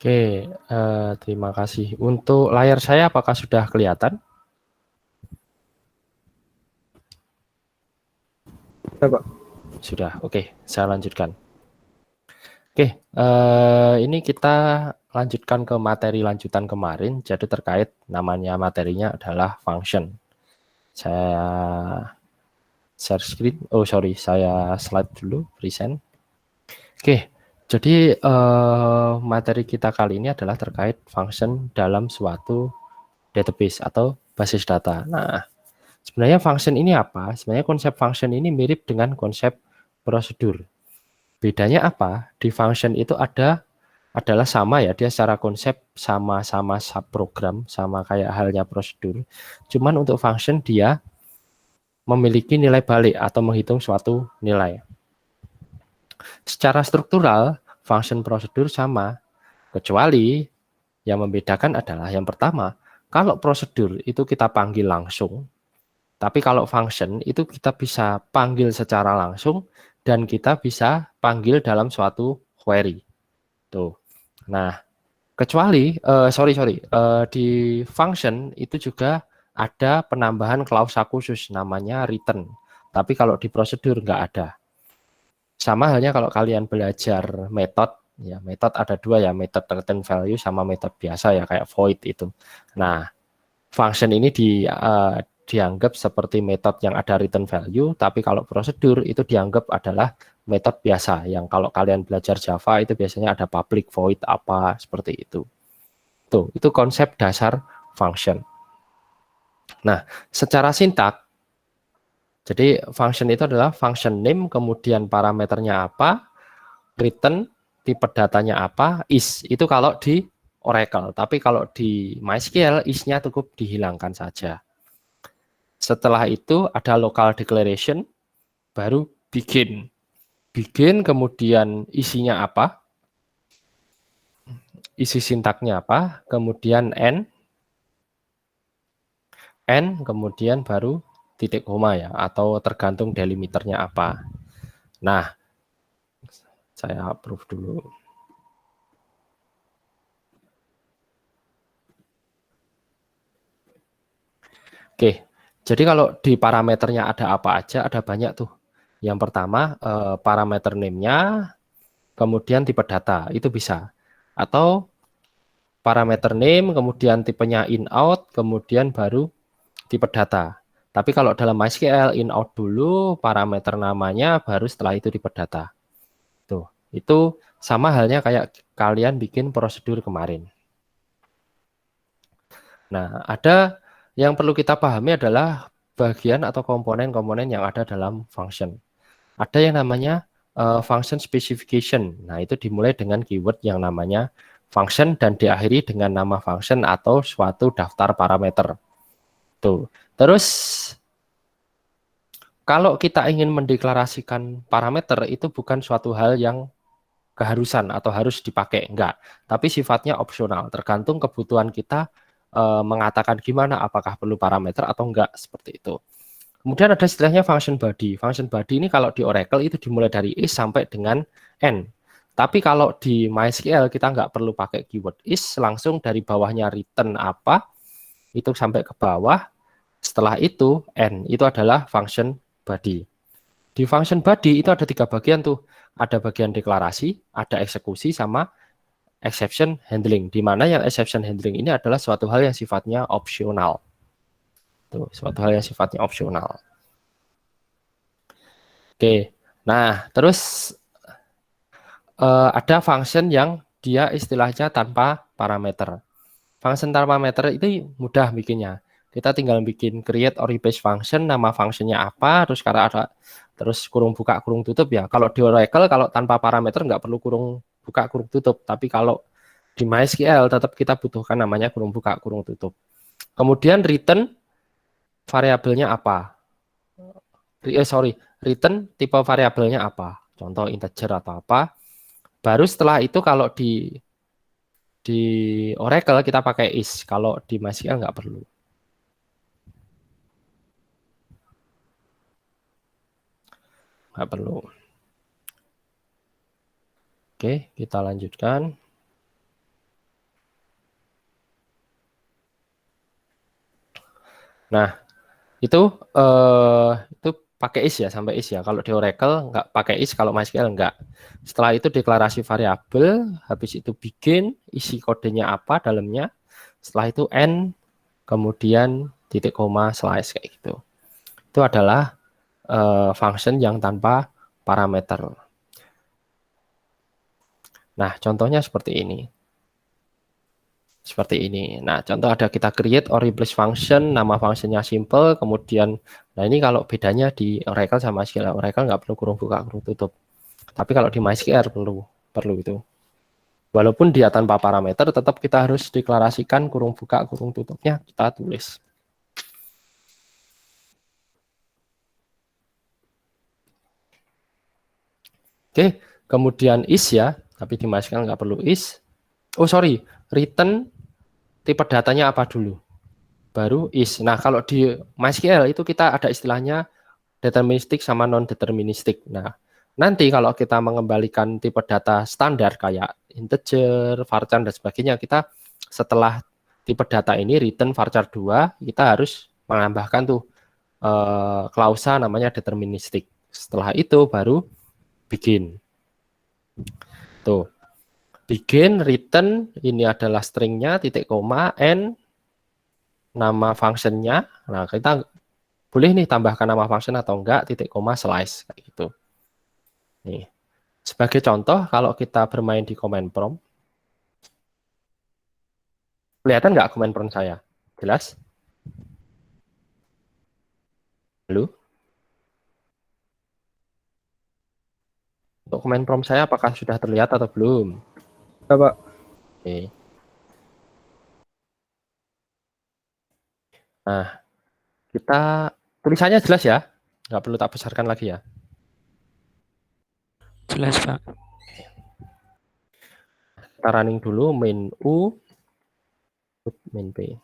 Oke, terima kasih. Untuk layar saya apakah sudah kelihatan? Ya, Pak. Sudah, oke, saya lanjutkan. Oke, ini kita lanjutkan ke materi lanjutan kemarin, jadi terkait namanya materinya adalah function. Saya share screen, saya slide dulu, present. Oke, jadi materi kita kali ini adalah terkait function dalam suatu database atau basis data. Nah, sebenarnya function ini apa? Sebenarnya konsep function ini mirip dengan konsep prosedur. Bedanya apa? Di function itu adalah sama ya, dia secara konsep sama-sama subprogram, sama kayak halnya prosedur. Cuman untuk function dia memiliki nilai balik atau menghitung suatu nilai. Secara struktural, function prosedur sama, kecuali yang membedakan adalah yang pertama, kalau prosedur itu kita panggil langsung, tapi kalau function itu kita bisa panggil secara langsung dan kita bisa panggil dalam suatu query. Tuh. Nah, kecuali di function itu juga ada penambahan klausa khusus namanya return. Tapi kalau di prosedur nggak ada. Sama halnya kalau kalian belajar metode, ya metode ada dua ya, metode return value sama metode biasa ya kayak void itu. Nah, function ini dianggap seperti metode yang ada return value, tapi kalau prosedur itu dianggap adalah metode biasa yang kalau kalian belajar Java itu biasanya ada public void apa seperti itu. Tuh, itu konsep dasar function. Nah, secara sintak, jadi function itu adalah function name, kemudian parameternya apa, return, tipe datanya apa, is. Itu kalau di Oracle, tapi kalau di MySQL, is-nya cukup dihilangkan saja. Setelah itu ada local declaration, baru begin. Begin, kemudian isinya apa, isi sintaknya apa, kemudian end, kemudian baru titik koma ya, atau tergantung delimiternya apa. Nah, saya approve dulu. Oke, jadi kalau di parameternya ada apa aja, ada banyak tuh. Yang pertama, parameter name-nya, kemudian tipe data, itu bisa. Atau parameter name, kemudian tipenya in out, kemudian baru tipe data. Tapi kalau dalam MySQL in out dulu, parameter namanya, baru setelah itu tipe data. Tuh, itu sama halnya kayak kalian bikin prosedur kemarin. Nah, ada yang perlu kita pahami adalah bagian atau komponen-komponen yang ada dalam function. Ada yang namanya function specification. Nah, itu dimulai dengan keyword yang namanya function dan diakhiri dengan nama function atau suatu daftar parameter. Tuh. Terus kalau kita ingin mendeklarasikan parameter itu bukan suatu hal yang keharusan atau harus dipakai, enggak. Tapi sifatnya opsional, tergantung kebutuhan kita mengatakan gimana, apakah perlu parameter atau enggak, seperti itu. Kemudian ada istilahnya function body. Function body ini kalau di Oracle itu dimulai dari is sampai dengan n. Tapi kalau di MySQL kita nggak perlu pakai keyword is, langsung dari bawahnya return apa, itu sampai ke bawah. Setelah itu n, itu adalah function body. Di function body itu ada 3 bagian tuh. Ada bagian deklarasi, ada eksekusi, sama exception handling. Di mana yang exception handling ini adalah suatu hal yang sifatnya opsional. Tuh, suatu hal yang sifatnya opsional. Oke, nah terus ada function yang dia istilahnya tanpa parameter. Function tanpa parameter itu mudah bikinnya. Kita tinggal bikin create or replace function, nama functionnya apa, terus karena ada terus kurung buka kurung tutup ya. Kalau di Oracle kalau tanpa parameter nggak perlu kurung buka kurung tutup, tapi kalau di MySQL tetap kita butuhkan namanya kurung buka kurung tutup. Kemudian return variabelnya apa? Return tipe variabelnya apa? Contoh integer atau apa? Baru setelah itu kalau di Oracle kita pakai is, kalau di MySQL nggak perlu. Nggak perlu. Oke, kita lanjutkan. Nah, itu pakai is ya, sampai is ya. Kalau di Oracle nggak pakai is, kalau MySQL nggak. Setelah itu deklarasi variabel, habis itu bikin isi kodenya apa dalamnya. Setelah itu n, kemudian titik koma slice kayak gitu. Itu adalah function yang tanpa parameter. Nah, contohnya seperti ini. Seperti ini. Nah, contoh ada kita create or replace function, nama functionnya simple, kemudian, nah ini kalau bedanya di Oracle sama MySQL. Oracle nggak perlu kurung buka, kurung tutup. Tapi kalau di MySQL perlu itu. Walaupun dia tanpa parameter, tetap kita harus deklarasikan kurung buka, kurung tutupnya, kita tulis. Oke, kemudian is ya, tapi di MySQL nggak perlu is. Oh sorry, return tipe datanya apa dulu, baru is. Nah kalau di MySQL itu kita ada istilahnya deterministik sama non-deterministik. Nah, nanti kalau kita mengembalikan tipe data standar kayak integer, varchar, dan sebagainya, kita setelah tipe data ini return varchar 2, kita harus menambahkan tuh klausa namanya deterministik. Setelah itu baru begin. Tuh, begin, return, ini adalah stringnya, titik koma, n, nama functionnya. Nah, kita boleh nih tambahkan nama function atau enggak, titik koma, slice, kayak gitu. Nih. Sebagai contoh, kalau kita bermain di command prompt, kelihatan nggak command prompt saya? Jelas? Halo? Untuk command prompt saya apakah sudah terlihat atau belum? Ya, Pak. Oke. Nah, kita tulisannya jelas ya? Nggak perlu tak besarkan lagi ya? Jelas, Pak. Kita running dulu main U, main P.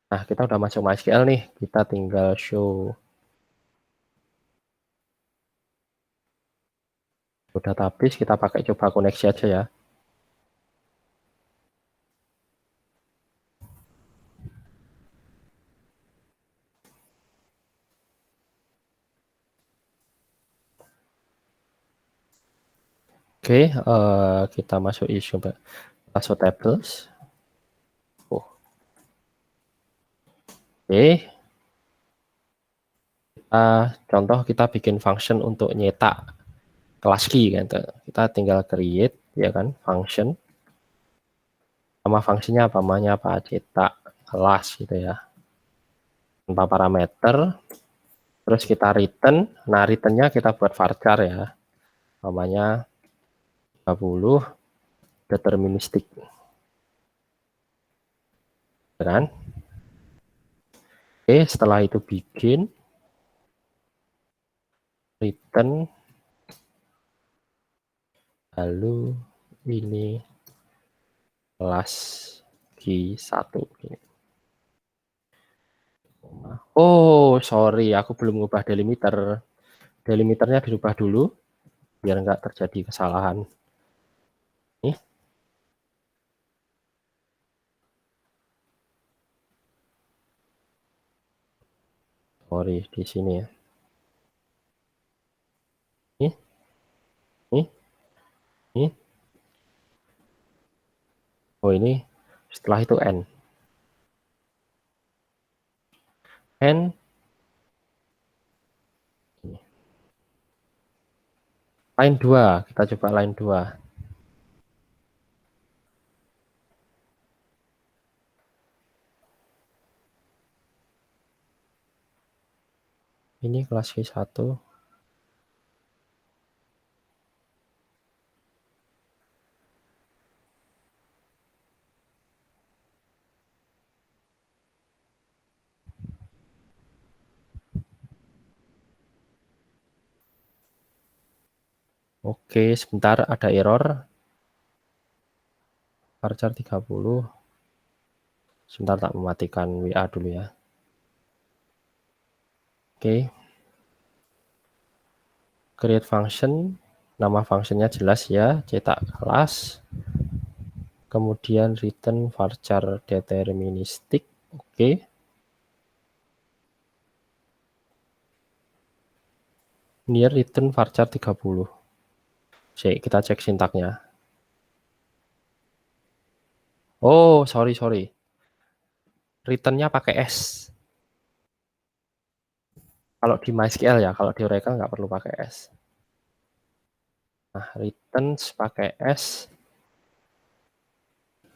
Nah, kita udah masuk MySQL nih. Kita tinggal show database. Kita pakai coba koneksi aja ya. Oke, kita masuk issue masuk tables. Oke, contoh kita bikin function untuk nyetak kelas key gitu. Kita tinggal create ya kan function. Nama fungsinya apa, namanya apa, cetak kelas gitu ya. Tanpa parameter. Terus kita return. Nah, returnnya kita buat varchar ya. Namanya 30 deterministik. Kan? Oke, setelah itu bikin return, lalu ini kelas Q1 ini. Oh sorry, aku belum ngubah delimiter. Delimiternya dirubah dulu biar nggak terjadi kesalahan. Nih, sorry di sini ya. Nih, nih, nih. Oh ini setelah itu n. N line 2, kita coba line 2. Ini kelas Q1. Oke, sebentar ada error. Varchar 30. Sebentar tak mematikan WA dulu ya. Oke. Create function, nama functionnya jelas ya, cetak kelas. Kemudian return varchar deterministik. Oke. Near return varchar 30. Oke, kita cek sintaknya. Oh, sorry. Return-nya pakai S. Kalau di MySQL ya, kalau di Oracle nggak perlu pakai S. Nah, returns pakai S.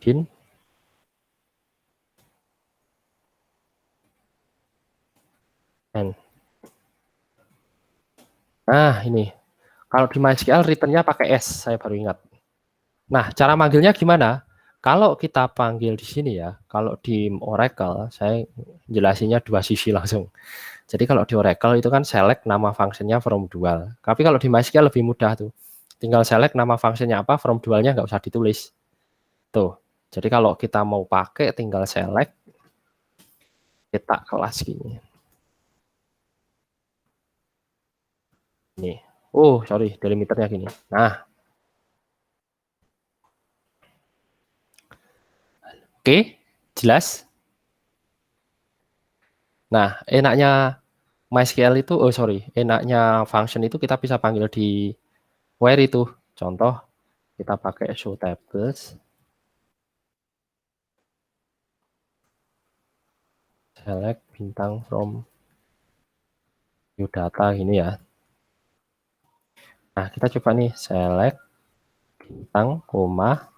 Begin. N. Nah, ini. Kalau di MySQL return-nya pakai S, saya baru ingat. Nah, cara manggilnya gimana? Kalau kita panggil di sini ya, kalau di Oracle, saya jelasinnya dua sisi langsung. Jadi kalau di Oracle itu kan select nama fungsinya from dual. Tapi kalau di MySQL lebih mudah tuh. Tinggal select nama fungsinya apa, from dualnya nggak usah ditulis. Tuh. Jadi kalau kita mau pakai tinggal select, cetak kelas gini. Nih. Oh, sorry, delimiternya gini. Nah, oke, jelas. Nah, enaknya MySQL itu, enaknya function itu kita bisa panggil di query itu. Contoh, kita pakai show tables, select bintang from new data gini ya. Nah, kita coba nih select bintang, koma,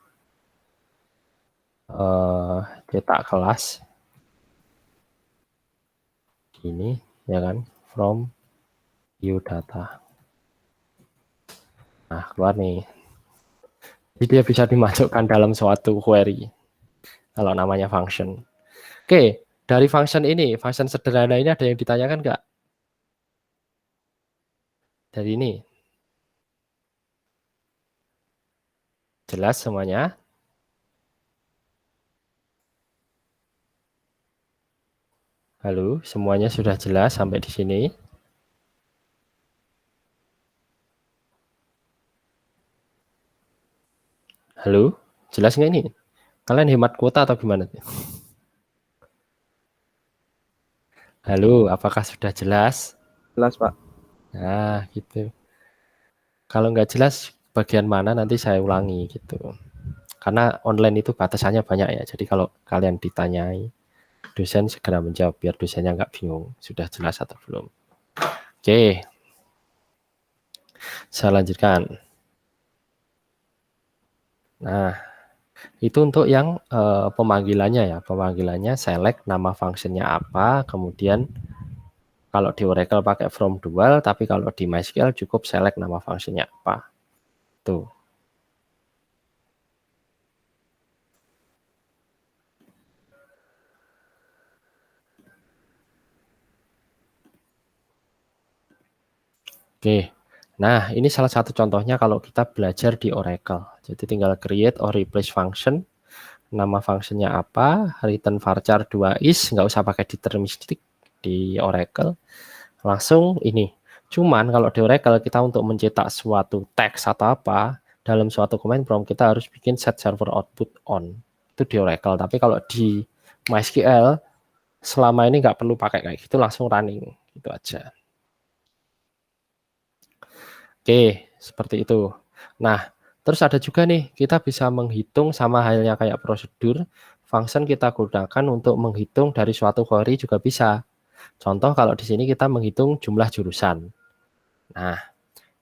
cetak kelas gini ya kan, from new data. Nah, keluar nih. Jadi dia bisa dimasukkan dalam suatu query kalau namanya function. Oke, dari function ini, function sederhana ini ada yang ditanyakan nggak? Dari ini, jelas semuanya? Halo, semuanya sudah jelas sampai di sini? Halo, jelas nggak ini? Kalian hemat kuota atau gimana? Halo, apakah sudah jelas? Jelas, Pak. Nah, gitu. Kalau nggak jelas bagian mana nanti saya ulangi gitu. Karena online itu batasannya banyak ya. Jadi kalau kalian ditanyai, dosen segera menjawab biar dosennya nggak bingung. Sudah jelas atau belum? Oke, saya lanjutkan. Nah, itu untuk yang pemanggilannya ya. Pemanggilannya select nama fungsinya apa, kemudian kalau di Oracle pakai from dual, tapi kalau di MySQL cukup select nama fungsinya apa. Tuh. Oke. Nah, ini salah satu contohnya kalau kita belajar di Oracle. Jadi tinggal create or replace function. Nama fungsinya apa, return varchar 2 is, nggak usah pakai deterministic di Oracle. Langsung ini. Cuman kalau di Oracle kita untuk mencetak suatu teks atau apa, dalam suatu command prompt kita harus bikin set server output on. Itu di Oracle. Tapi kalau di MySQL, selama ini nggak perlu pakai kayak gitu, langsung running. Gitu aja. Oke, seperti itu. Nah, terus ada juga nih, kita bisa menghitung sama halnya kayak prosedur, function kita gunakan untuk menghitung dari suatu query juga bisa. Contoh kalau di sini kita menghitung jumlah jurusan. Nah,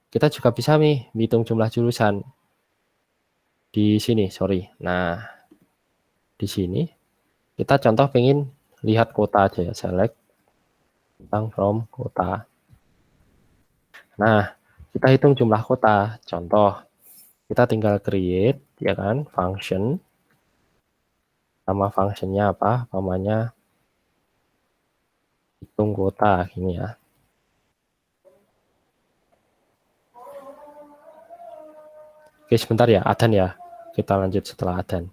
kita juga bisa nih menghitung jumlah jurusan di sini, sorry. Nah, di sini kita contoh pengen lihat kota aja ya, select tentang from kota. Nah, kita hitung jumlah kota. Contoh, kita tinggal create ya kan function, nama fungsinya apa, namanya hitung kota gini ya. Oke, sebentar ya, Adan ya. Kita lanjut setelah Adan.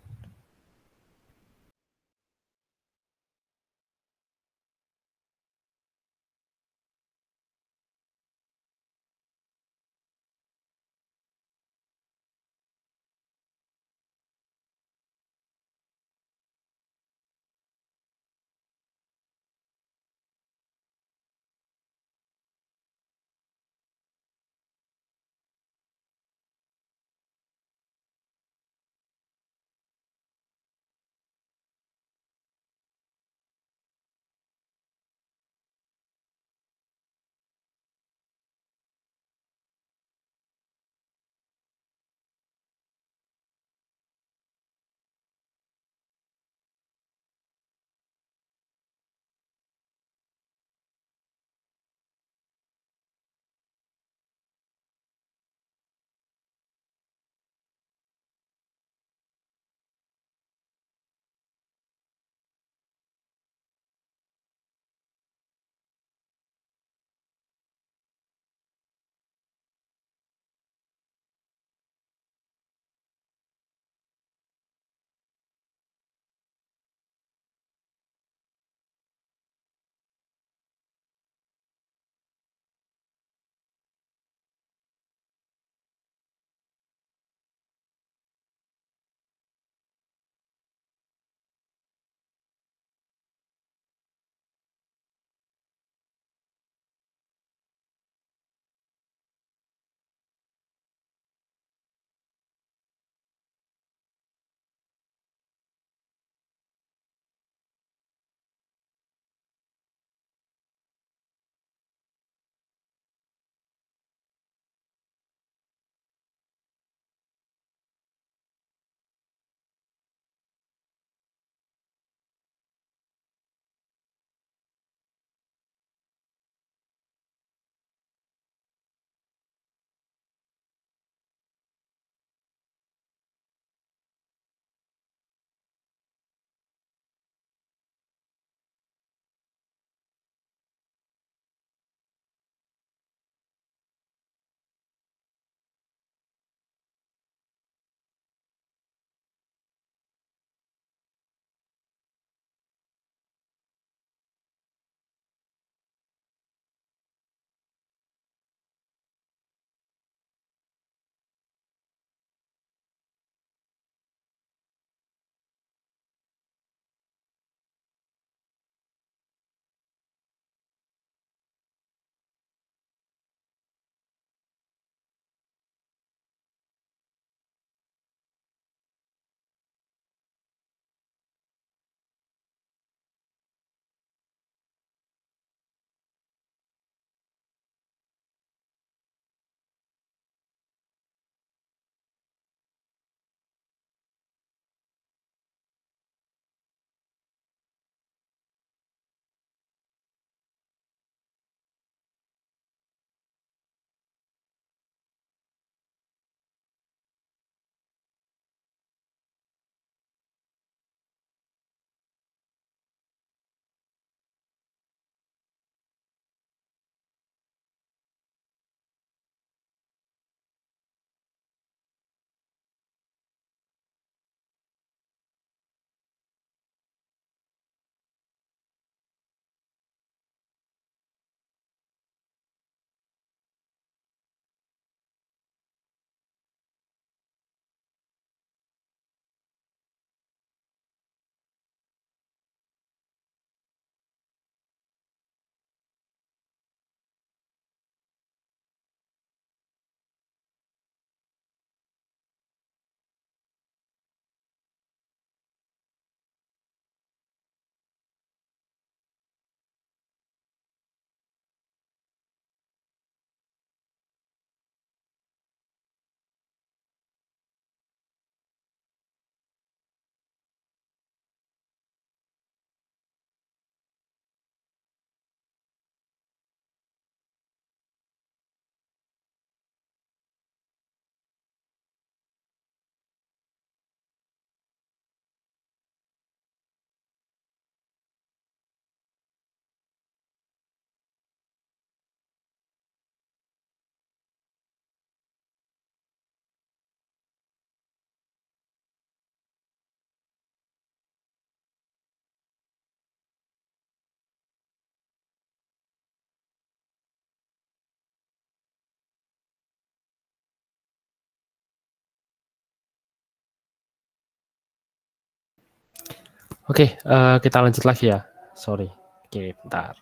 Oke, kita lanjut lagi ya. Sorry. Oke, bentar.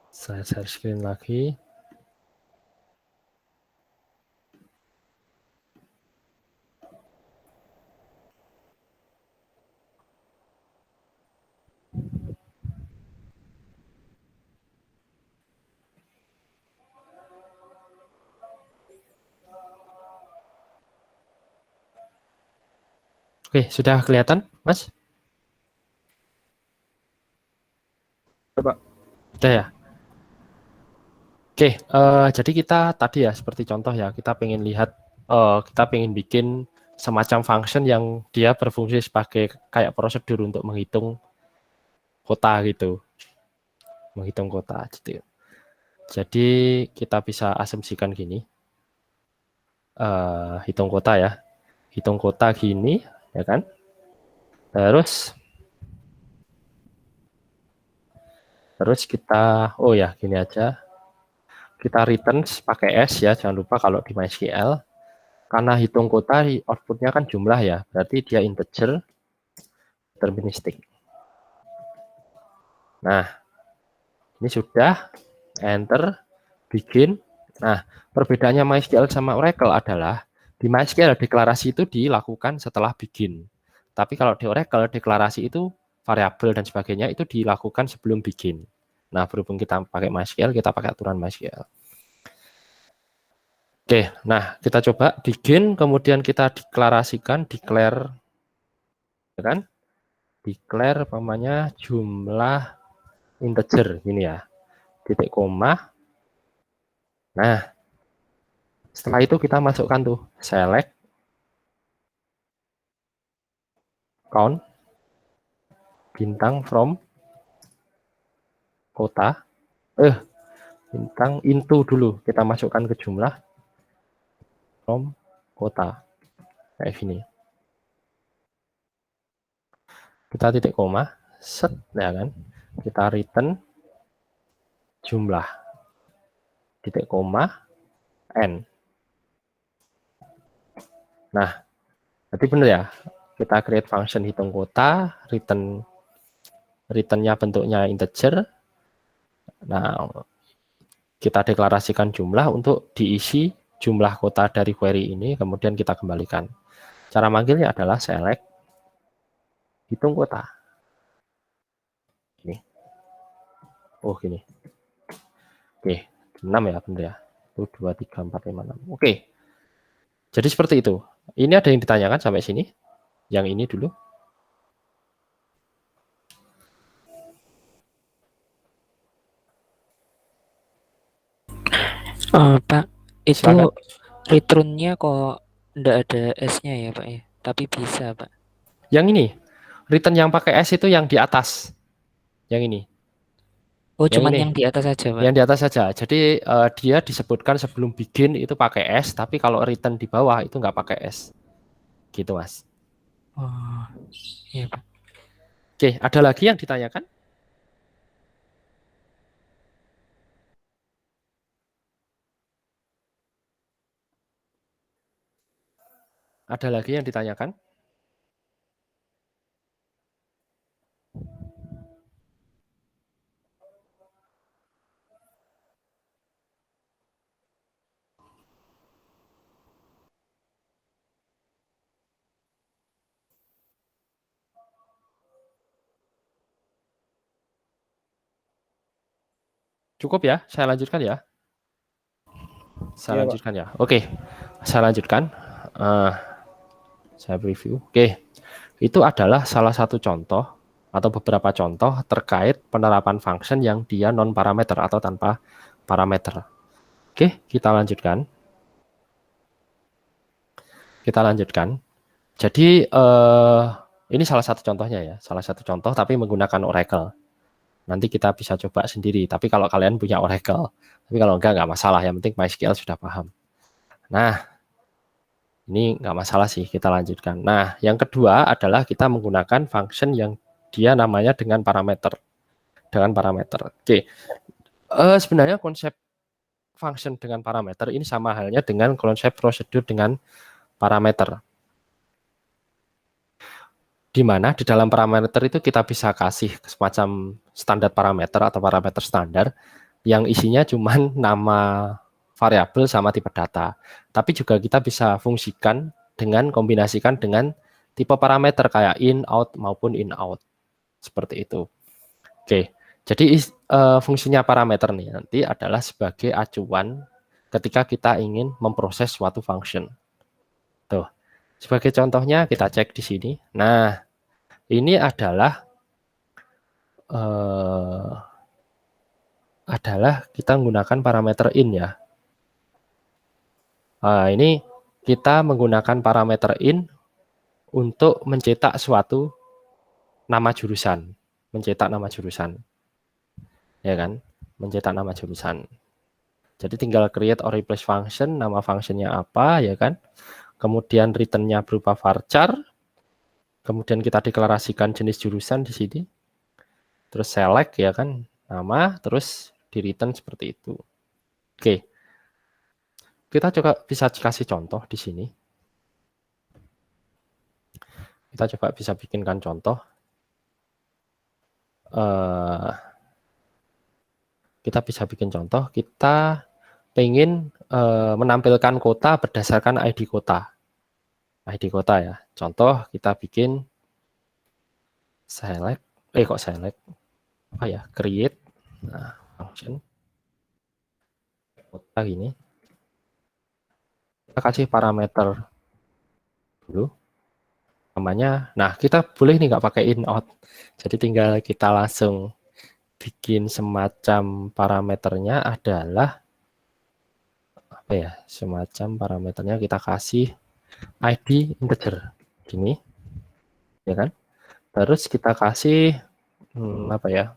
Saya share screen lagi. Oke, sudah kelihatan, Mas? Coba. Sudah ya? Oke, jadi kita tadi ya seperti contoh ya, kita pengen lihat, kita pengen bikin semacam function yang dia berfungsi sebagai kayak prosedur untuk menghitung kota gitu, menghitung kota gitu. Jadi kita bisa asumsikan gini, hitung kota ya, hitung kota gini, ya kan? Terus kita, oh ya gini aja, kita return pakai S ya, jangan lupa kalau di MySQL, karena hitung kota outputnya kan jumlah ya, berarti dia integer deterministik. Nah, ini sudah, enter, bikin. Nah, perbedaannya MySQL sama Oracle adalah, di MySQL deklarasi itu dilakukan setelah bikin. Tapi kalau di Oracle, deklarasi itu variabel dan sebagainya itu dilakukan sebelum bikin. Nah, berhubung kita pakai MySQL, kita pakai aturan MySQL. Oke, nah kita coba bikin, kemudian kita deklarasikan, declare, ya kan? Declare, namanya jumlah integer, ini ya, titik koma. Nah, setelah itu kita masukkan tuh, select, count, bintang from, kota, bintang into dulu, kita masukkan ke jumlah, from, kota, kayak gini. Kita titik koma, set, ya kan? Kita return jumlah, titik koma, n. Nah, berarti benar ya, kita create function hitung kota, returnnya bentuknya integer. Nah, kita deklarasikan jumlah untuk diisi jumlah kota dari query ini, kemudian kita kembalikan. Cara manggilnya adalah select hitung kota. Ini. Oh, gini. Oke, 6 ya, benar ya. 1, 2, 3, 4, 5, 6. Oke. Jadi seperti itu. Ini ada yang ditanyakan sampai sini? Yang ini dulu. Pak, itu Silakan. returnnya kok enggak ada S-nya ya Pak ya? Tapi bisa Pak. Yang ini, return yang pakai S itu yang di atas. Yang ini. Oh, Yang cuman ini. yang di atas saja Pak? Yang di atas saja. Jadi dia disebutkan sebelum bikin itu pakai S, tapi kalau return di bawah itu nggak pakai S. Gitu, Mas. Oh, iya Pak. Oke, ada lagi yang ditanyakan? Ada lagi yang ditanyakan? Cukup ya? Saya lanjutkan ya. Saya Iya, Pak. lanjutkan ya. Oke, saya lanjutkan. Saya preview. Oke, itu adalah salah satu contoh atau beberapa contoh terkait penerapan function yang dia non parameter atau tanpa parameter. Oke, kita lanjutkan. Kita lanjutkan. Jadi ini salah satu contohnya ya, salah satu contoh tapi menggunakan Oracle. Nanti kita bisa coba sendiri. Tapi kalau kalian punya Oracle, tapi kalau enggak masalah. Yang penting MySQL sudah paham. Nah, ini nggak masalah sih, kita lanjutkan. Nah, yang kedua adalah kita menggunakan function yang dia namanya dengan parameter. Dengan parameter. Oke, sebenarnya konsep function dengan parameter ini sama halnya dengan konsep prosedur dengan parameter. di mana di dalam parameter itu kita bisa kasih semacam standar parameter atau parameter standar yang isinya cuman nama variabel sama tipe data. Tapi juga kita bisa fungsikan dengan kombinasikan dengan tipe parameter kayak in, out maupun in, out. Seperti itu. Oke, jadi fungsinya parameter nih nanti adalah sebagai acuan ketika kita ingin memproses suatu function. Tuh, sebagai contohnya kita cek di sini. Nah, ini adalah kita menggunakan parameter in ya. Nah, ini kita menggunakan parameter in untuk mencetak suatu nama jurusan, mencetak nama jurusan, ya kan? Mencetak nama jurusan. Jadi tinggal create or replace function, nama functionnya apa, ya kan? Kemudian return-nya berupa varchar. Kemudian kita deklarasikan jenis jurusan di sini. Terus select ya kan nama, terus di return seperti itu. Oke. Kita juga bisa kasih contoh di sini. Kita coba bisa bikinkan contoh. Kita bisa bikin contoh. Kita pengen menampilkan kota berdasarkan ID kota. ID kota ya. Contoh kita bikin select, apa ya, create, nah, function kota gini. Kita kasih parameter dulu namanya. Nah, kita boleh nih nggak pakai in out. Jadi tinggal kita langsung bikin semacam parameternya adalah apa ya? Semacam parameternya kita kasih ID integer gini, ya kan? Terus kita kasih apa ya?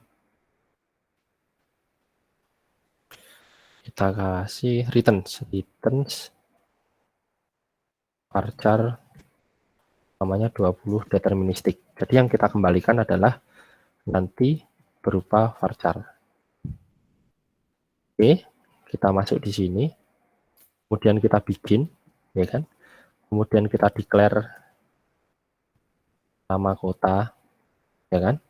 Kita kasih returns varchar namanya 20 deterministik. Jadi yang kita kembalikan adalah nanti berupa varchar. Oke, kita masuk di sini. Kemudian kita bikin, ya kan? Kemudian kita declare nama kota, ya kan?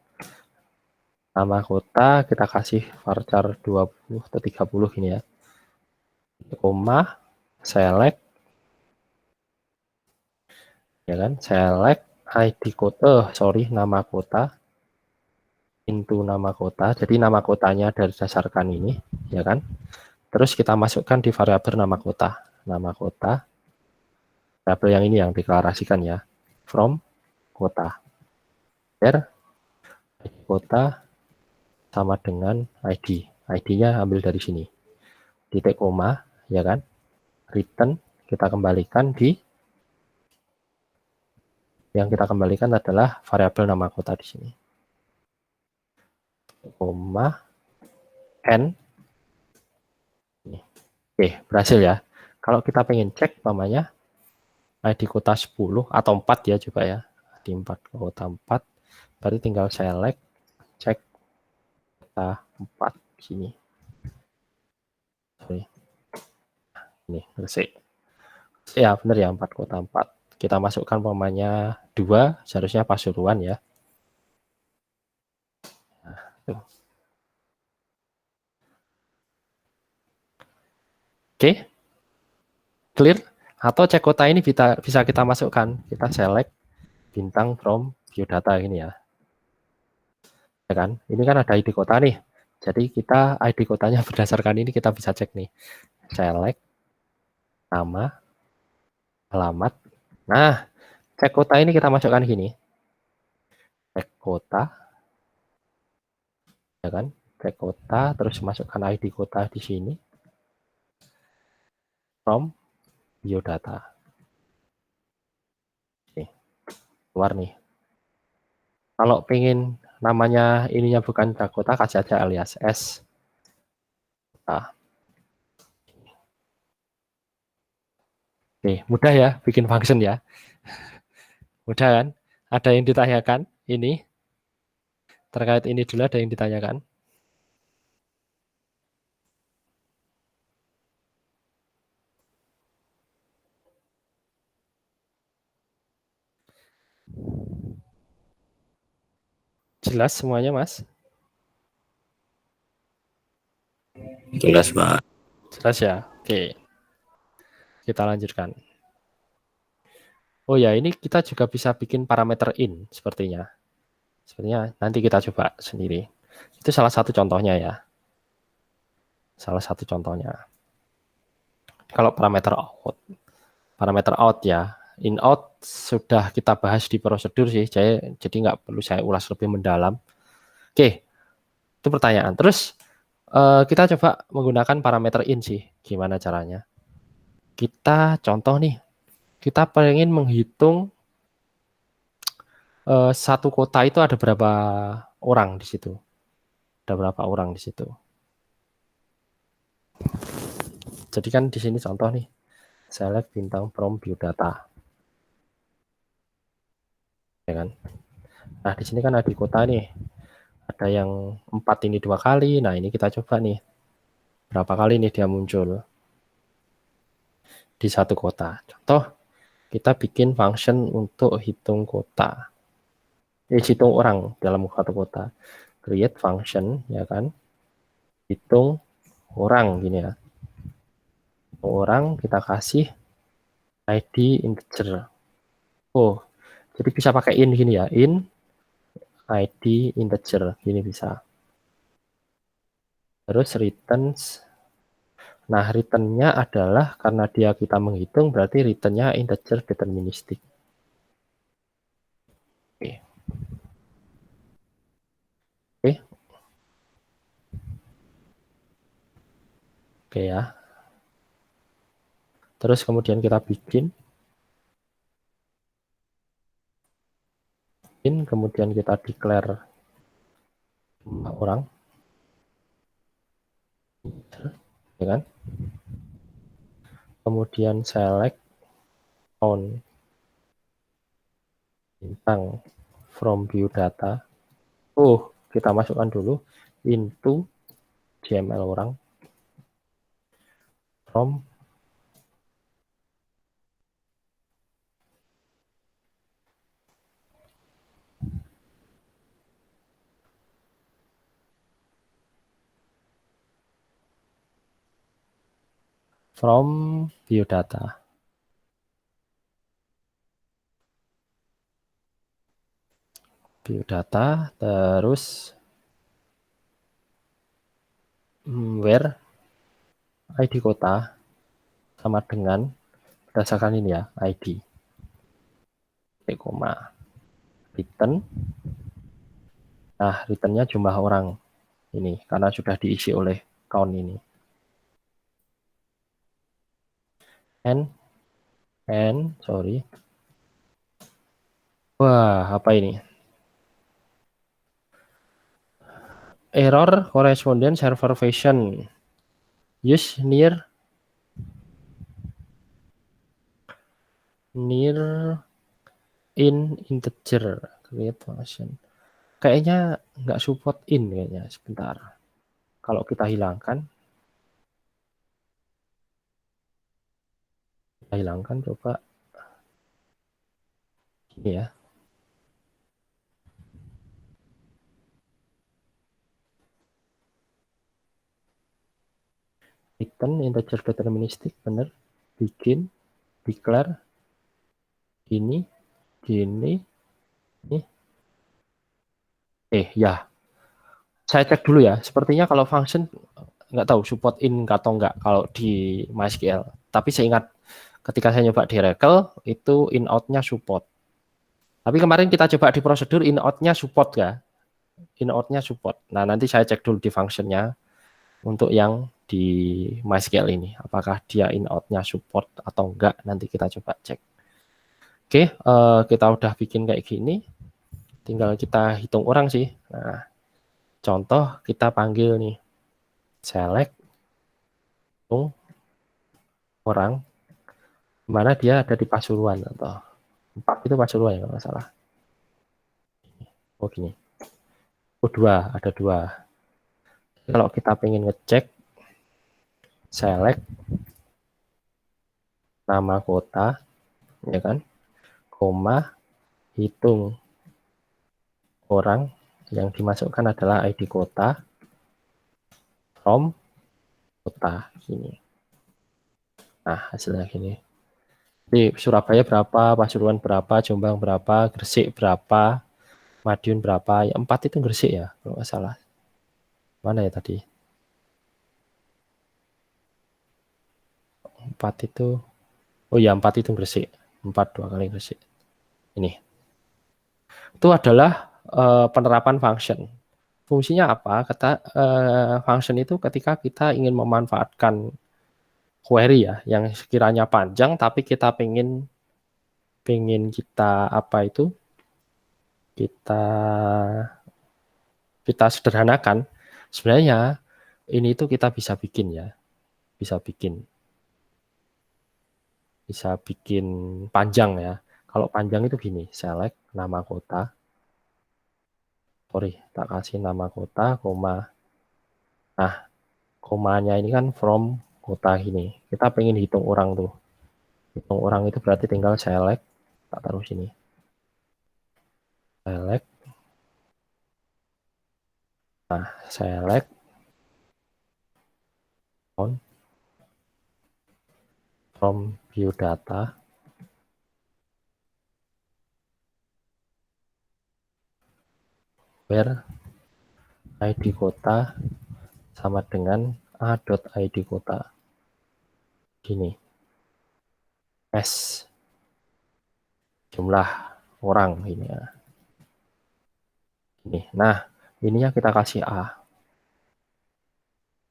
Nama kota kita kasih varchar 20 atau 30 ini ya. Koma, select, ya kan? Select ID kota, nama kota into nama kota. Jadi nama kotanya dari berdasarkan ini, ya kan? Terus kita masukkan di variabel nama kota. Nama kota, variabel yang ini yang deklarasikan ya. From kota. Where ID kota sama dengan ID. ID-nya ambil dari sini. Titik koma, ya kan? Return kita kembalikan di yang kita kembalikan adalah variabel nama kota di sini. Koma n. Oke, berhasil ya. Kalau kita pengen cek namanya ID kota 10 atau 4 ya juga ya. Di 4 kota 4 berarti tinggal select cek kota 4 sini. Sorry. Ini bersih. Ya, benar ya 4 kota 4. Kita masukkan pemainnya 2, seharusnya Pasuruan ya. Nah, tuh. Oke. Clear? Atau cek kota ini bisa kita masukkan. Kita select bintang from biodata ini ya. Ya kan? Ini kan ada ID kota nih. Jadi kita ID kotanya berdasarkan ini kita bisa cek nih. Select nama, alamat. Nah, cek kota ini kita masukkan gini. Cek kota. Ya kan? Cek kota terus masukkan ID kota di sini. From biodata. Oke. Keluar nih. Kalau pengen namanya ininya bukan cek kota, kasih aja alias S. Nah. Oke, mudah ya bikin function ya. Mudah kan? Ada yang ditanyakan? Ini terkait ini dulu ada yang ditanyakan? Jelas semuanya, Mas? Jelas, Pak. Jelas ya? Oke. Kita lanjutkan. Oh ya, ini kita juga bisa bikin parameter in sepertinya. Sepertinya nanti kita coba sendiri. Itu salah satu contohnya ya. Salah satu contohnya. Kalau parameter out ya. In out sudah kita bahas di prosedur sih, jadi nggak perlu saya ulas lebih mendalam. Oke, itu pertanyaan. Terus kita coba menggunakan parameter in sih. Gimana caranya? Kita contoh nih, kita pengen menghitung satu kota itu ada berapa orang di situ. Ada berapa orang di situ. Jadi kan di sini contoh nih, select bintang from view data. Ya kan? Nah, di sini kan ada di kota nih. Ada yang 4 ini 2 kali. Nah, ini kita coba nih. Berapa kali nih dia muncul di satu kota. Contoh, kita bikin function untuk hitung kota. Hitung orang dalam satu kota. Create function, ya kan. Hitung orang gini ya. Orang kita kasih ID integer. Oh, jadi bisa pakai in gini ya. In ID integer, gini bisa. Terus returns. Nah, return-nya adalah karena dia kita menghitung, berarti return-nya integer deterministik. Oke. Oke. Oke ya. Terus kemudian kita bikin. Kemudian kita declare orang. Ya kan? Kemudian select on bintang from view data. Oh, kita masukkan dulu into JML orang from view data. View data, terus where ID kota sama dengan berdasarkan ini ya, ID. Koma. Return. Nah, return-nya jumlah orang ini, karena sudah diisi oleh count ini. Sorry. Wah, apa ini? Error correspondence server version. Use near in integer create function. Kayaknya nggak support in kayaknya. Sebentar. Kalau kita hilangkan coba ini ya. Return integer deterministik bener. Bikin declare ini gini nih. Ya. Saya cek dulu ya. Sepertinya kalau function nggak tahu support in atau enggak kalau di MySQL. Tapi saya ingat ketika saya nyoba di Oracle itu in out-nya support. Tapi kemarin kita coba di prosedur in out-nya support ya. In out-nya support. Nah, nanti saya cek dulu di function-nya untuk yang di MySQL ini. Apakah dia in out-nya support atau enggak. Nanti kita coba cek. Oke, kita udah bikin kayak gini. Tinggal kita hitung orang sih. Nah, contoh kita panggil nih. Select hitung orang. Mana dia ada di Pasuruan atau 4 itu Pasuruan ya kalau nggak salah. Oh gini. Oh 2, ada 2. Kalau kita pengen ngecek select nama kota ya kan, koma hitung orang Yang dimasukkan adalah ID kota from kota ini. Nah, hasilnya gini. Di Surabaya berapa, Pasuruan berapa, Jombang berapa, Gresik berapa, Madiun berapa. Ya, 4 itu Gresik ya, kalau nggak salah. Mana ya tadi? 4 itu, oh ya 4 itu Gresik. 4 2 kali Gresik. Ini. Itu adalah penerapan function. Fungsinya apa? Function itu ketika kita ingin memanfaatkan query ya, yang sekiranya panjang, tapi kita pengen kita apa itu? Kita sederhanakan. Sebenarnya ini itu kita bisa bikin ya, bisa bikin panjang ya. Kalau panjang itu gini, select nama kota, tak kasih nama kota, koma. Nah, komanya ini kan from kota ini. Kita pengen hitung orang tuh. Hitung orang itu berarti tinggal select, tak taruh sini. Select. Nah, select on from view data. Where ID kota sama dengan a.id kota. Gini. S jumlah orang ini ya. Ini. Nah, ininya kita kasih A.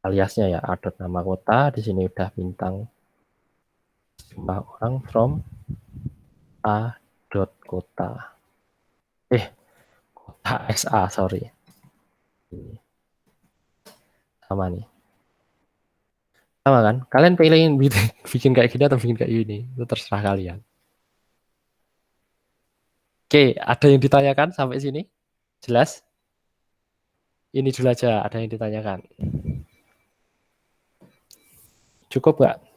Aliasnya ya A dot nama kota, di sini udah bintang jumlah orang from A dot kota. Kota SA, sorry. Ini. Sama nih. Sama kan? Kalian pengen bikin kayak gini atau bikin kayak gini? Itu terserah kalian. Oke, ada yang ditanyakan sampai sini? Jelas? Ini dulu aja, ada yang ditanyakan. Cukup nggak?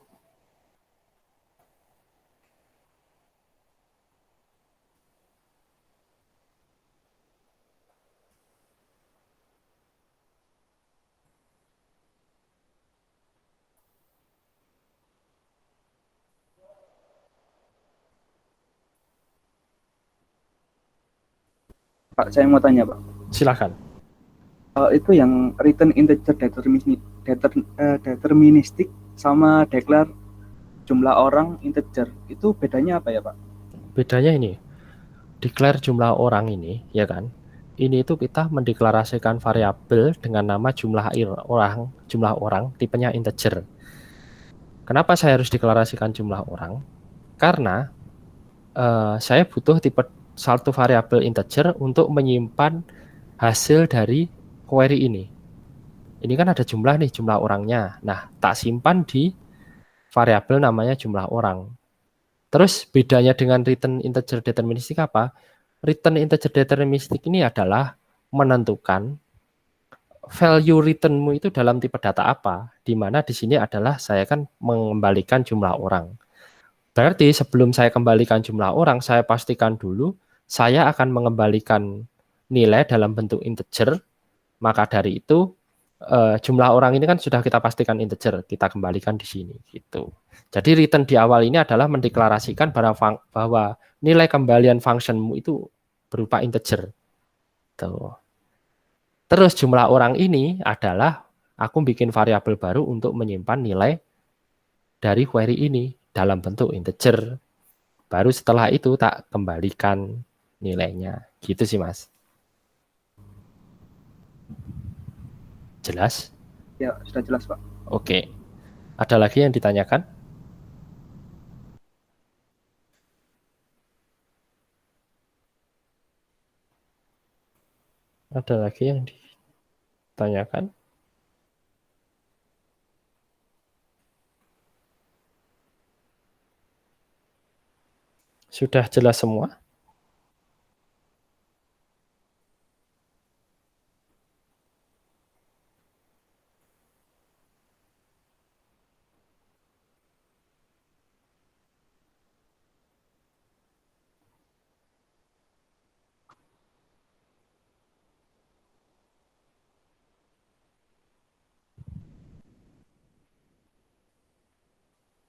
Pak, saya mau tanya, Pak. Silakan. Itu yang return integer deterministik sama declare jumlah orang integer, itu bedanya apa ya, Pak? Bedanya ini, declare jumlah orang ini, ya kan? Ini itu kita mendeklarasikan variabel dengan nama jumlah orang, tipenya integer. Kenapa saya harus deklarasikan jumlah orang? Karena saya butuh tipe satu variabel integer untuk menyimpan hasil dari query ini. Ini kan ada jumlah nih, jumlah orangnya. Nah, tak simpan di variabel namanya jumlah orang. Terus bedanya dengan return integer deterministik apa? Return integer deterministik ini adalah menentukan value returnmu itu dalam tipe data apa. Di mana di sini adalah saya kan mengembalikan jumlah orang. Berarti sebelum saya kembalikan jumlah orang, saya pastikan dulu saya akan mengembalikan nilai dalam bentuk integer. Maka dari itu jumlah orang ini kan sudah kita pastikan integer, kita kembalikan di sini gitu. Jadi return di awal ini adalah mendeklarasikan bahwa nilai kembalian functionmu itu berupa integer. Tuh. Terus jumlah orang ini adalah aku bikin variabel baru untuk menyimpan nilai dari query ini dalam bentuk integer. Baru setelah itu tak kembalikan nilainya. Gitu sih, Mas. Jelas? Ya, sudah jelas, Pak. Oke. Ada lagi yang ditanyakan? Ada lagi yang ditanyakan? Sudah jelas semua?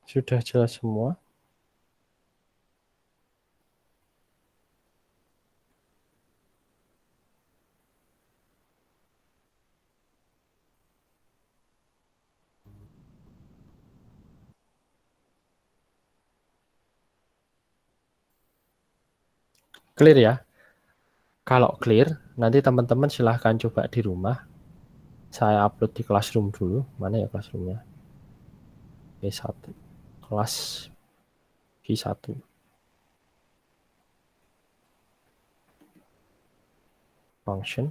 Sudah jelas semua? Clear ya? Kalau clear, nanti teman-teman silahkan coba di rumah. Saya upload di Classroom dulu. Mana ya Classroom-nya? B1. Kelas B1. Function.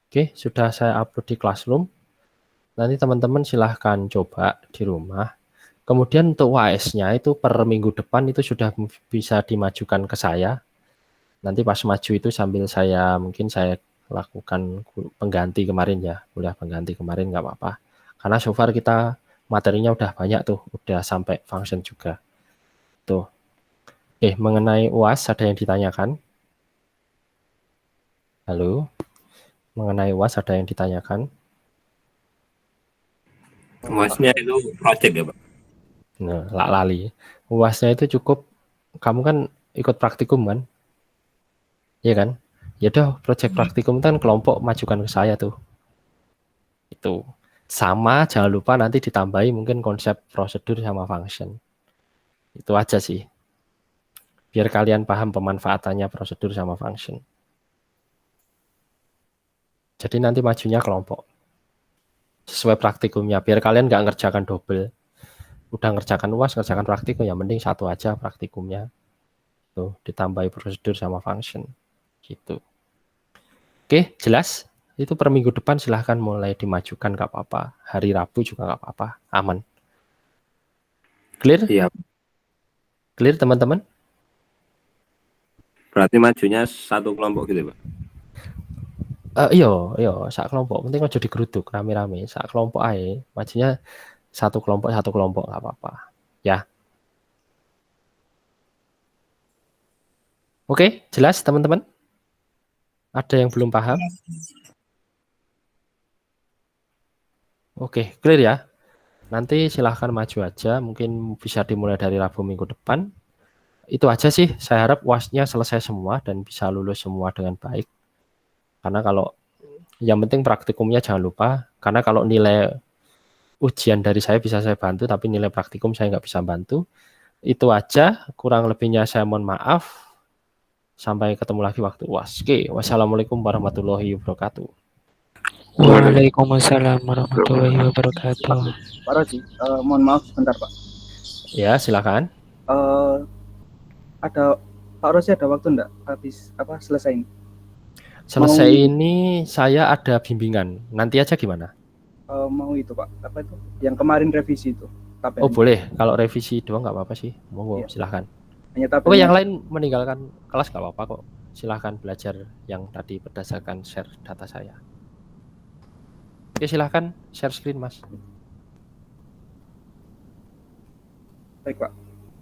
Oke, sudah saya upload di Classroom. Nanti teman-teman silahkan coba di rumah. Kemudian untuk UAS-nya itu per minggu depan itu sudah bisa dimajukan ke saya. Nanti pas maju itu sambil mungkin saya lakukan pengganti kemarin ya, kuliah pengganti kemarin nggak apa-apa. Karena so far kita materinya udah banyak tuh, udah sampai function juga. Tuh. Mengenai UAS ada yang ditanyakan? Halo? Mengenai UAS ada yang ditanyakan? UASnya itu project ya, Pak? Nah, lali. UASnya itu cukup, kamu kan ikut praktikum kan? Iya kan? Ya udah, project praktikum kan kelompok majukan ke saya tuh. Itu. Sama, jangan lupa nanti ditambahi mungkin konsep prosedur sama function. Itu aja sih. Biar kalian paham pemanfaatannya prosedur sama function. Jadi nanti majunya kelompok. Sesuai praktikumnya, biar kalian nggak ngerjakan double. Udah ngerjakan UAS, ngerjakan praktikum, ya mending satu aja praktikumnya. Tuh, ditambahi prosedur sama function. Gitu. Oke, jelas? Itu per minggu depan silahkan mulai dimajukan, nggak apa-apa. Hari Rabu juga nggak apa-apa, aman. Clear? Iya. Clear teman-teman? Berarti majunya satu kelompok gitu, Pak? Iya, sak kelompok. Penting aja digeruduk rame-rame. Sak kelompok aja, majunya satu kelompok nggak apa-apa. Ya. Oke, jelas teman-teman? Ada yang belum paham? Oke, clear ya. Nanti silahkan maju aja. Mungkin bisa dimulai dari Rabu minggu depan. Itu aja sih. Saya harap UAS-nya selesai semua dan bisa lulus semua dengan baik. Karena kalau yang penting praktikumnya jangan lupa. Karena kalau nilai ujian dari saya bisa saya bantu, tapi nilai praktikum saya nggak bisa bantu. Itu aja. Kurang lebihnya saya mohon maaf. Sampai ketemu lagi waktu UAS. Oke, wassalamualaikum warahmatullahi wabarakatuh. Waalaikumsalam warahmatullahi wabarakatuh. Pak Roji, mohon maaf sebentar Pak. Ya, silakan. Ada Pak Roji ada waktu enggak habis selesai ini? Selesai ini saya ada bimbingan. Nanti aja gimana? Mau itu Pak, apa itu? Yang kemarin revisi itu. Oh boleh, kalau revisi doang nggak apa-apa sih. Monggo, Iya. silahkan. Hanya Oh yang lain meninggalkan kelas nggak apa-apa kok. Silahkan belajar yang tadi berdasarkan share data saya. Oke, silahkan share screen Mas. Baik Pak.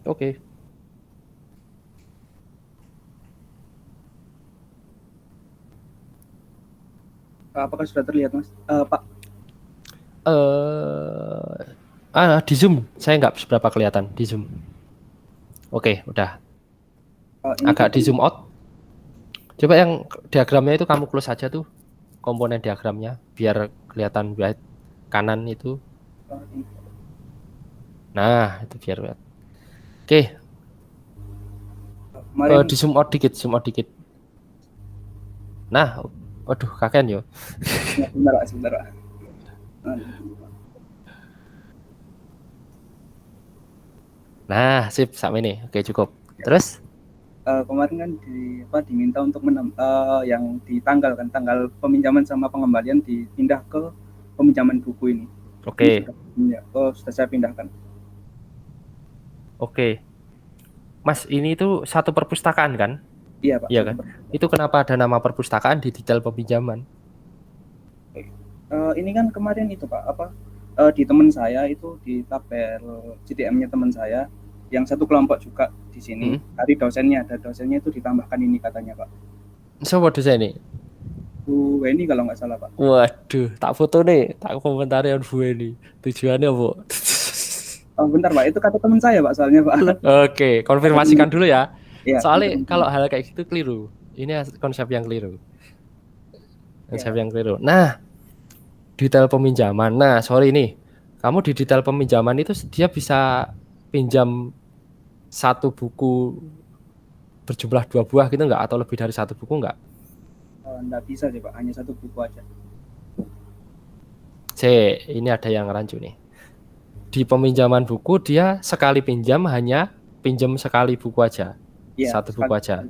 Oke. Apakah sudah terlihat Mas? Pak. Di Zoom saya nggak seberapa kelihatan di Zoom. Oke, udah. Agak di zoom out. Coba yang diagramnya itu kamu close aja tuh, komponen diagramnya biar kelihatan right kanan itu. Nah, itu biar lihat. Oke. Di zoom out dikit, Nah, waduh, kakean yo. Sebentar. Nah, sip, sama ini. Oke, cukup. Terus? Kemarin kan diminta untuk yang ditanggalkan tanggal peminjaman sama pengembalian dipindah ke peminjaman buku ini. Oke. Sudah saya pindahkan. Oke. Mas, ini tuh satu perpustakaan kan? Iya Pak. Iya kan? Itu kenapa ada nama perpustakaan di detail peminjaman? Ini kan kemarin itu Pak, di teman saya itu di tabel CTM-nya teman saya yang satu kelompok juga di sini. Hmm. Dari dosennya, ada dosennya itu ditambahkan ini katanya Pak. Siapa dosen ini? Bu Weni kalau nggak salah Pak. Waduh, tak foto nih, tak komentari on Bu ini. Tujuannya apa? Oh, bentar Pak, itu kata teman saya Pak soalnya Pak. Oke, konfirmasikan dulu ya. Iya, Soalnya bentar. kalau hal kayak gitu keliru. Ini konsep yang keliru. Konsep Iya. yang keliru. Nah, detail peminjaman. Nah, sorry nih. Kamu di detail peminjaman itu dia bisa pinjam satu buku berjumlah 2 buah gitu nggak? Atau lebih dari satu buku nggak? Nggak bisa sih Pak, hanya satu buku aja. Ini ada yang rancu nih. Di peminjaman buku dia sekali pinjam hanya pinjam sekali buku aja. Iya, Satu buku aja.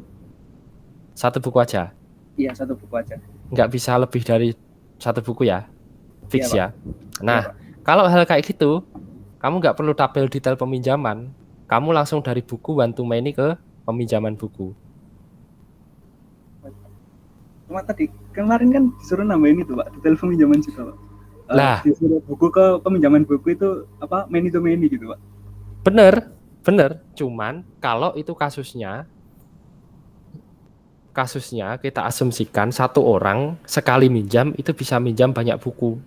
Satu buku aja. Iya, satu buku aja. Nggak bisa lebih dari satu buku ya. Fix Iya, Pak. ya. Nah, Iya, Pak. kalau hal kayak gitu, kamu nggak perlu tabel detail peminjaman. Kamu langsung dari buku one to many ke peminjaman buku. Cuma tadi kemarin kan disuruh nambahin itu Pak, detail peminjaman juga Pak. Lah. Disuruh buku ke peminjaman buku itu apa many to many gitu Pak. Bener. Cuman kalau itu kasusnya kita asumsikan satu orang sekali minjam itu bisa minjam banyak buku.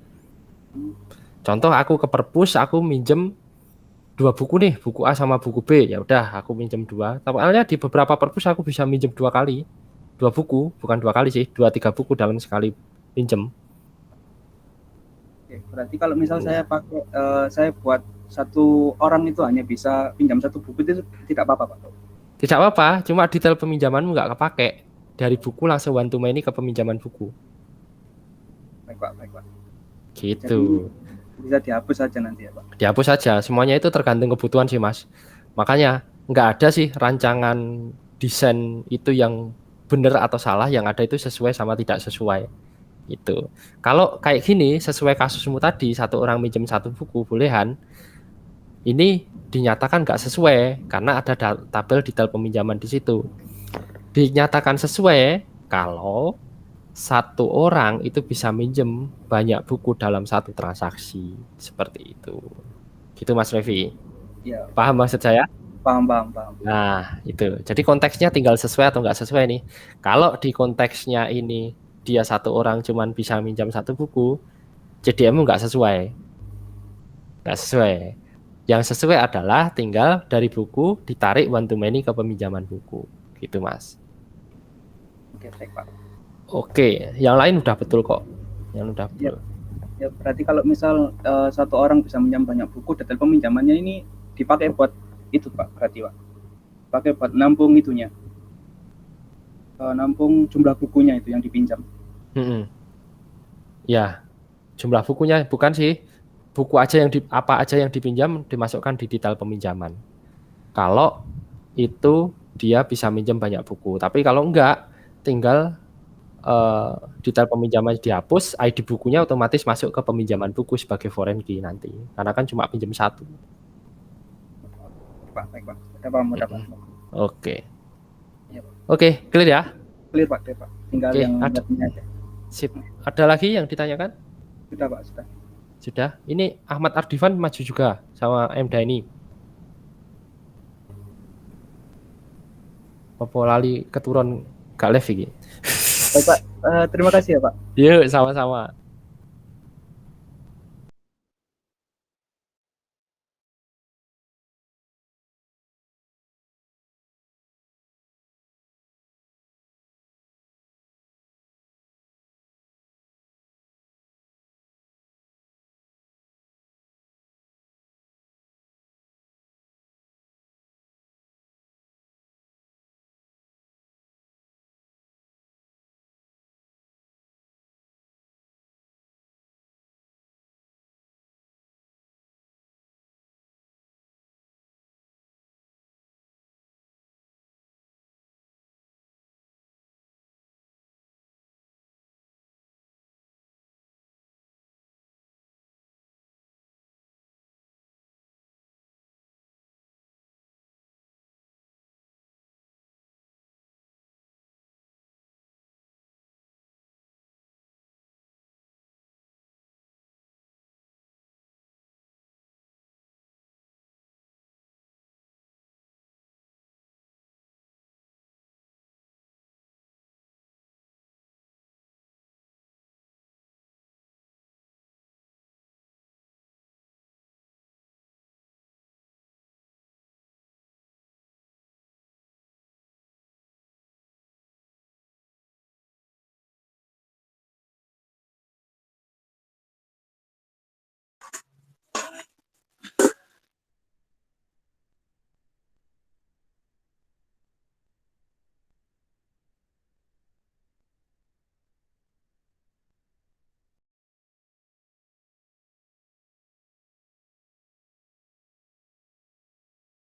Contoh aku ke perpus, aku minjem 2 buku nih, buku A sama buku B. Ya udah, aku minjem 2. Soalnya di beberapa perpus aku bisa minjem 2 kali. 2 buku, bukan 2 kali sih, 2-3 buku dalam sekali pinjem. Oke, berarti kalau misal saya pakai saya buat satu orang itu hanya bisa pinjam satu buku itu tidak apa-apa Pak. Tidak apa-apa, cuma detail peminjamanmu nggak kepake. Dari buku langsung one to many ke peminjaman buku. Baik Pak. Gitu. Jadi, bisa dihapus saja nanti ya Pak. Dihapus saja, semuanya itu tergantung kebutuhan sih Mas. Makanya nggak ada sih rancangan desain itu yang benar atau salah, yang ada itu sesuai sama tidak sesuai. Itu. Kalau kayak gini sesuai kasusmu tadi, satu orang minjem satu buku bolehan, ini dinyatakan nggak sesuai karena ada tabel detail peminjaman di situ. Dinyatakan sesuai kalau satu orang itu bisa minjem banyak buku dalam satu transaksi seperti itu. Gitu Mas Revi. Iya. Paham maksud saya? Paham. Nah, itu. Jadi konteksnya tinggal sesuai atau nggak sesuai nih. Kalau di konteksnya ini dia satu orang cuman bisa minjam satu buku, CDM-mu nggak sesuai. Nggak sesuai. Yang sesuai adalah tinggal dari buku ditarik one to many ke peminjaman buku. Gitu Mas. Oke, baik Pak. Oke, yang lain udah betul kok. Yang udah betul. Ya, berarti kalau misal satu orang bisa minjam banyak buku, detail peminjamannya ini dipakai buat itu Pak, berarti Pak. Pakai buat nampung itunya. Nampung jumlah bukunya itu yang dipinjam. Ya, jumlah bukunya bukan sih. Buku aja apa aja yang dipinjam dimasukkan di detail peminjaman. Kalau itu dia bisa minjam banyak buku. Tapi kalau enggak, tinggal detail peminjaman dihapus, ID bukunya otomatis masuk ke peminjaman buku sebagai foreign key nanti. Karena kan cuma pinjam satu. Pak, baik Pak. Udah paham. Oke. Iya, Pak. Oke, clear ya? Clear Pak. Tinggal Oke, yang ini aja. Sip. Ada lagi yang ditanyakan? Sudah Pak, sudah. Sudah. Ini Ahmad Ardivan maju juga sama M Daini. Apa lali keturun gak live iki? Baik Pak, terima kasih ya Pak. Yuk, sama-sama.